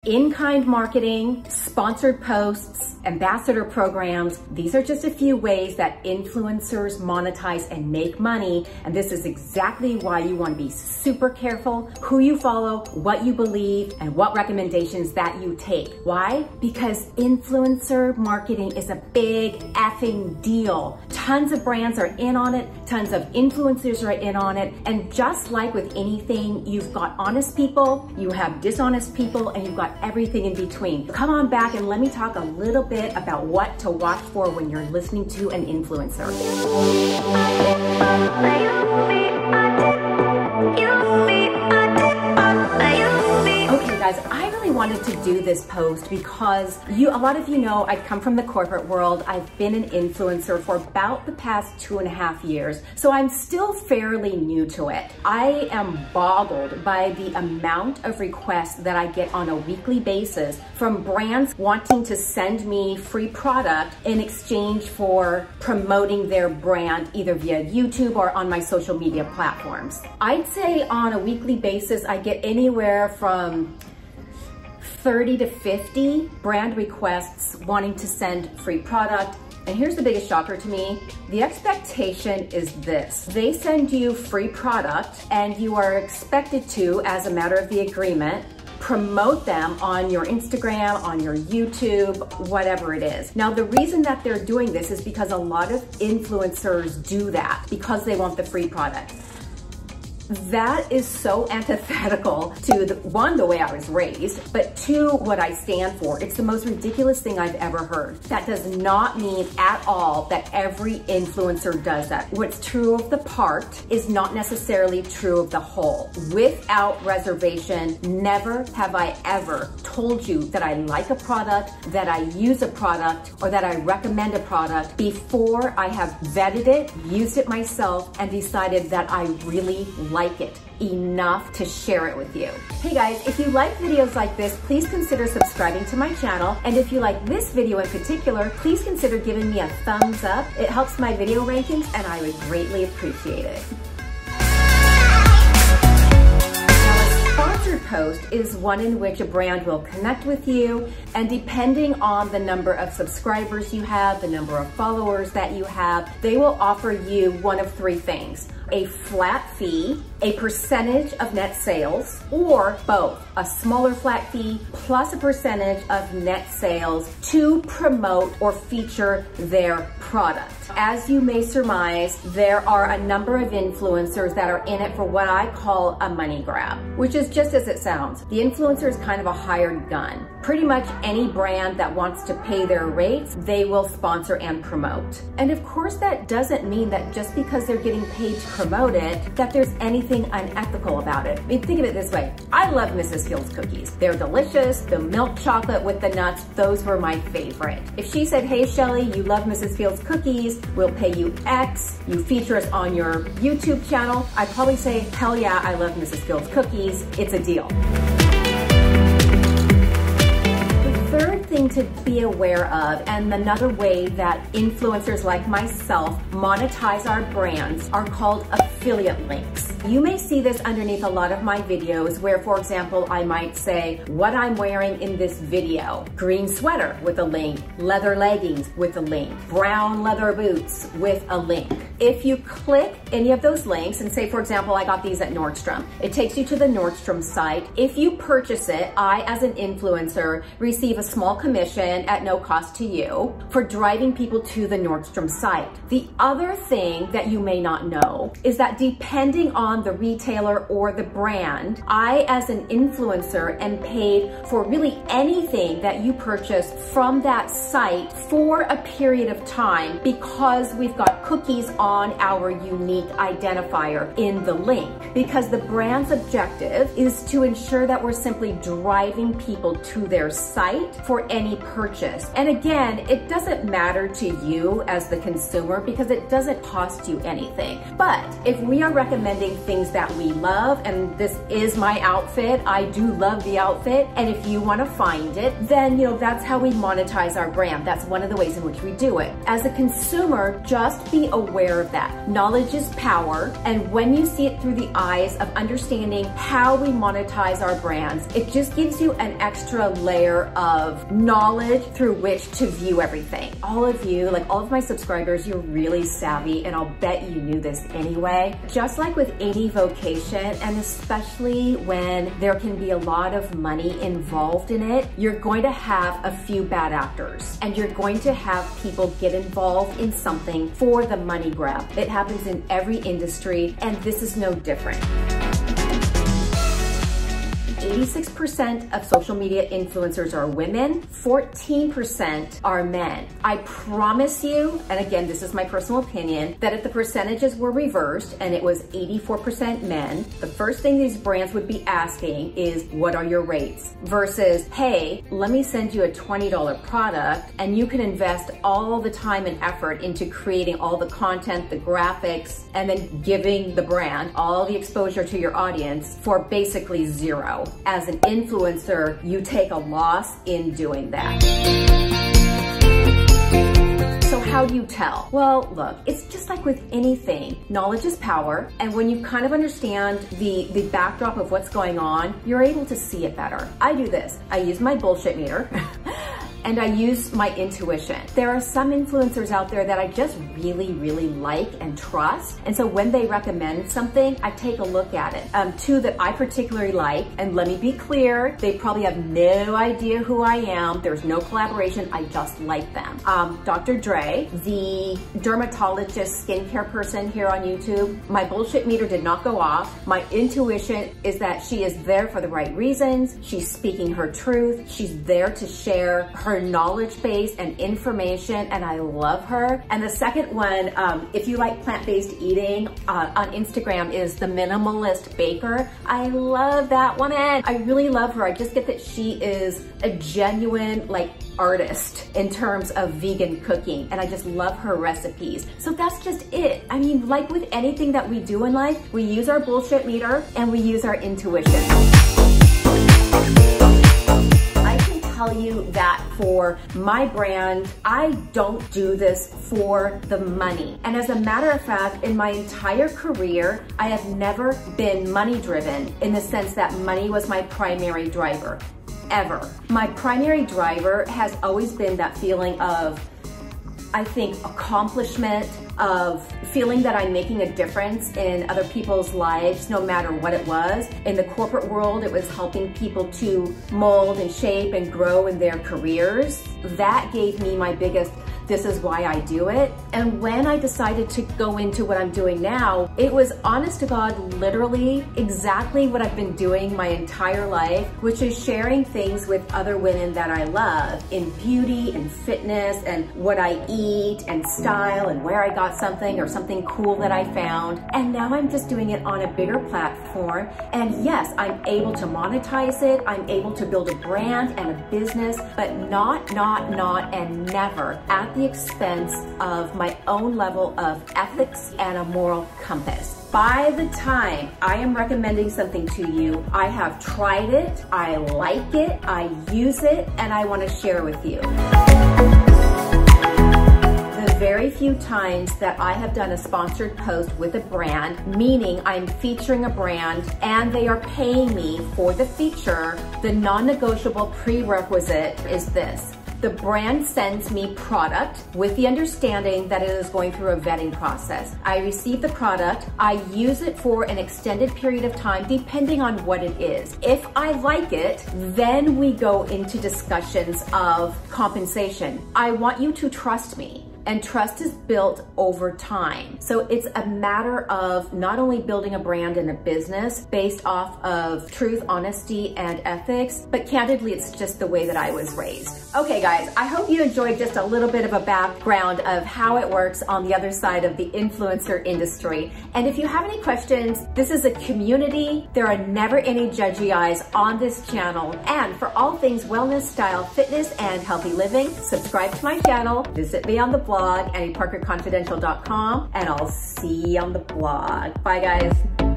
In-kind marketing, sponsored posts, ambassador programs, these are just a few ways that influencers monetize and make money. And this is exactly why you want to be super careful who you follow, what you believe, and what recommendations that you take. Why? Because influencer marketing is a big effing deal. Tons of brands are in on it, tons of influencers are in on it. And just like with anything, you've got honest people, you have dishonest people, and you've got everything in between. Come on back and let me talk a little bit about what to watch for when you're listening to an influencer. Okay guys, I really wanted to do this post because a lot of you know I come from the corporate world. I've been an influencer for about the past 2.5 years, so I'm still fairly new to it. I am boggled by the amount of requests that I get on a weekly basis from brands wanting to send me free product in exchange for promoting their brand either via YouTube or on my social media platforms. I'd say on a weekly basis I get anywhere from 30 to 50 brand requests wanting to send free product. And here's the biggest shocker to me. The expectation is this. They send you free product and you are expected to, as a matter of the agreement, promote them on your Instagram, on your YouTube, whatever it is. Now, the reason that they're doing this is because a lot of influencers do that because they want the free product. That is so antithetical to the way I was raised, but two, what I stand for. It's the most ridiculous thing I've ever heard. That does not mean at all that every influencer does that. What's true of the part is not necessarily true of the whole. Without reservation, never have I ever told you that I like a product, that I use a product, or that I recommend a product before I have vetted it, used it myself, and decided that I really like it enough to share it with you. Hey guys, if you like videos like this, please consider subscribing to my channel. And if you like this video in particular, please consider giving me a thumbs up. It helps my video rankings and I would greatly appreciate it. Sponsored post is one in which a brand will connect with you, and depending on the number of subscribers you have, the number of followers that you have, they will offer you one of three things: a flat fee, a percentage of net sales, or both, a smaller flat fee plus a percentage of net sales to promote or feature their product. As you may surmise, there are a number of influencers that are in it for what I call a money grab, which is just as it sounds. The influencer is kind of a hired gun. Pretty much any brand that wants to pay their rates, they will sponsor and promote. And of course, that doesn't mean that just because they're getting paid to promote it, that there's anything unethical about it. I mean, think of it this way. I love Mrs. Fields cookies. They're delicious. The milk chocolate with the nuts, those were my favorite. If she said, hey, Shelly, you love Mrs. Fields cookies, we'll pay you X, you feature us on your YouTube channel, I'd probably say, hell yeah, I love Mrs. Fields cookies. It's a deal. Third thing to be aware of, and another way that influencers like myself monetize our brands, are called affiliate links. You may see this underneath a lot of my videos where, for example, I might say what I'm wearing in this video: green sweater with a link, leather leggings with a link, brown leather boots with a link. If you click any of those links and say, for example, I got these at Nordstrom, it takes you to the Nordstrom site. If you purchase it, I, as an influencer, receive a small commission at no cost to you for driving people to the Nordstrom site. The other thing that you may not know is that depending on the retailer or the brand, I, as an influencer, am paid for really anything that you purchase from that site for a period of time, because we've got cookies on our unique identifier in the link. Because the brand's objective is to ensure that we're simply driving people to their site for any purchase. And again, it doesn't matter to you as the consumer because it doesn't cost you anything. But But if we are recommending things that we love, and this is my outfit, I do love the outfit, and if you want to find it, then that's how we monetize our brand. That's one of the ways in which we do it. As a consumer, just be aware of that. Knowledge is power, and when you see it through the eyes of understanding how we monetize our brands, it just gives you an extra layer of knowledge through which to view everything. All of you, like all of my subscribers, you're really savvy, and I'll bet you knew this anyway. Just like with any vocation, and especially when there can be a lot of money involved in it, you're going to have a few bad actors, and you're going to have people get involved in something for the money grab. It happens in every industry, and this is no different. 86% of social media influencers are women, 14% are men. I promise you, and again, this is my personal opinion, that if the percentages were reversed and it was 84% men, the first thing these brands would be asking is, what are your rates? Versus, hey, let me send you a $20 product and you can invest all the time and effort into creating all the content, the graphics, and then giving the brand all the exposure to your audience for basically zero. As an influencer, you take a loss in doing that. So how do you tell? Well, look, it's just like with anything. Knowledge is power, and when you kind of understand the backdrop of what's going on, you're able to see it better. I do this. I use my bullshit meter. And I use my intuition. There are some influencers out there that I just really, really like and trust. And so when they recommend something, I take a look at it. Two that I particularly like, and let me be clear, they probably have no idea who I am. There's no collaboration, I just like them. Dr. Dre, the dermatologist skincare person here on YouTube, my bullshit meter did not go off. My intuition is that she is there for the right reasons. She's speaking her truth. She's there to share her knowledge base and information, and I love her. And the second one, if you like plant-based eating, on Instagram is the Minimalist Baker. I love that woman. I really love her. I just get that she is a genuine artist in terms of vegan cooking, and I just love her recipes. So that's just it. I mean, like with anything that we do in life, we use our bullshit meter and we use our intuition. Tell you that for my brand, I don't do this for the money. And as a matter of fact, in my entire career, I have never been money driven in the sense that money was my primary driver, ever. My primary driver has always been that feeling of, I think, accomplishment, of feeling that I'm making a difference in other people's lives, no matter what it was. In the corporate world, it was helping people to mold and shape and grow in their careers. That gave me my biggest, this is why I do it. And when I decided to go into what I'm doing now, it was honest to God, literally exactly what I've been doing my entire life, which is sharing things with other women that I love in beauty and fitness and what I eat and style and where I got something or something cool that I found. And now I'm just doing it on a bigger platform. And yes, I'm able to monetize it. I'm able to build a brand and a business, but not, and never at the expense of my own level of ethics and a moral compass. By the time I am recommending something to you, I have tried it, I like it, I use it, and I want to share with you. The very few times that I have done a sponsored post with a brand, meaning I'm featuring a brand and they are paying me for the feature, the non-negotiable prerequisite is this. The brand sends me product with the understanding that it is going through a vetting process. I receive the product, I use it for an extended period of time depending on what it is. If I like it, then we go into discussions of compensation. I want you to trust me. And trust is built over time. So it's a matter of not only building a brand and a business based off of truth, honesty, and ethics, but candidly, it's just the way that I was raised. Okay, guys, I hope you enjoyed just a little bit of a background of how it works on the other side of the influencer industry. And if you have any questions, this is a community. There are never any judgy eyes on this channel. And for all things wellness, style, fitness, and healthy living, subscribe to my channel, visit me on the blog, blog, AnnieParkerConfidential.com, and I'll see you on the blog. Bye, guys.